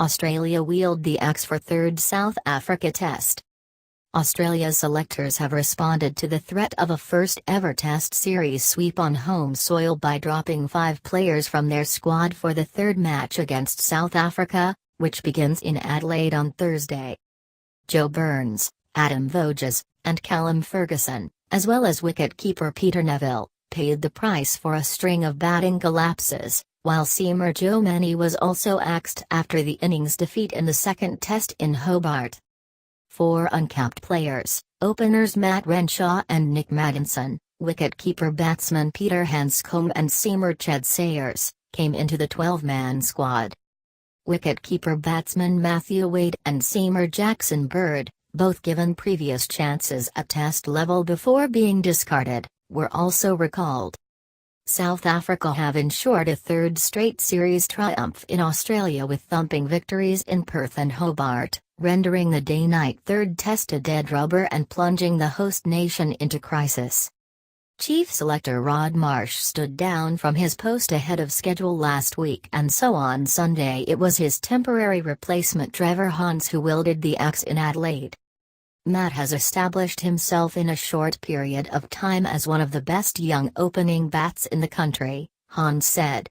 Australia wield the axe for third South Africa Test. Australia's selectors have responded to the threat of a first-ever Test series sweep on home soil by dropping 5 players from their squad for the third match against South Africa, which begins in Adelaide on Thursday. Joe Burns, Adam Voges, and Callum Ferguson, as well as wicket-keeper Peter Nevill, paid the price for a string of batting collapses, while seamer Joe Mennie was also axed after the innings defeat in the second Test in Hobart. 4 uncapped players, openers Matt Renshaw and Nick Maddinson, wicket-keeper batsman Peter Hanscombe and seamer Ched Sayers, came into the 12-man squad. Wicket-keeper batsman Matthew Wade and seamer Jackson Bird, both given previous chances at Test level before being discarded, were also recalled. South Africa have ensured a third straight series triumph in Australia with thumping victories in Perth and Hobart, rendering the day-night third Test a dead rubber and plunging the host nation into crisis. Chief selector Rod Marsh stood down from his post ahead of schedule last week, and so on Sunday it was his temporary replacement Trevor Hans who wielded the axe in Adelaide. Matt has established himself in a short period of time as one of the best young opening bats in the country, Hans said.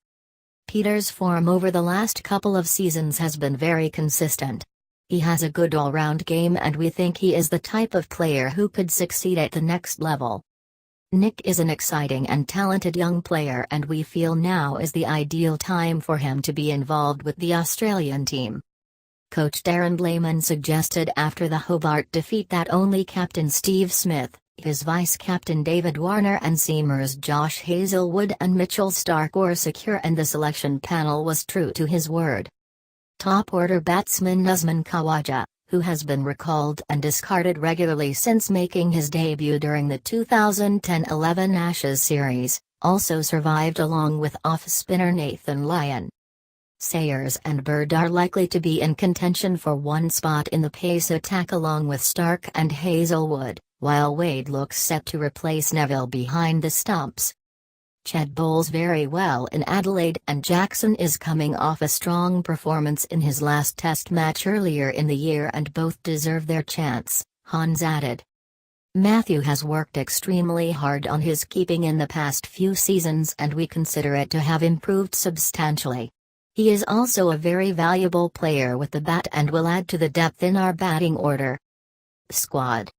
Peter's form over the last couple of seasons has been very consistent. He has a good all-round game and we think he is the type of player who could succeed at the next level. Nick is an exciting and talented young player and we feel now is the ideal time for him to be involved with the Australian team. Coach Darren Blayman suggested after the Hobart defeat that only captain Steve Smith, his vice-captain David Warner and seamers Josh Hazlewood and Mitchell Starc were secure, and the selection panel was true to his word. Top-order batsman Usman Khawaja, who has been recalled and discarded regularly since making his debut during the 2010-11 Ashes series, also survived along with off-spinner Nathan Lyon. Sayers and Bird are likely to be in contention for one spot in the pace attack along with Starc and Hazlewood, while Wade looks set to replace Nevill behind the stumps. Ched bowls very well in Adelaide and Jackson is coming off a strong performance in his last Test match earlier in the year and both deserve their chance, Hans added. Matthew has worked extremely hard on his keeping in the past few seasons and we consider it to have improved substantially. He is also a very valuable player with the bat and will add to the depth in our batting order. Squad: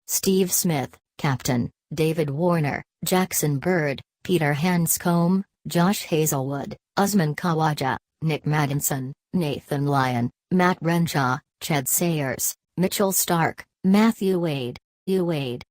Steve Smith, captain; David Warner, Jackson Bird, Peter Hanscombe, Josh Hazlewood, Usman Khawaja, Nick Maddinson, Nathan Lyon, Matt Renshaw, Ched Sayers, Mitchell Starc, Matthew Wade.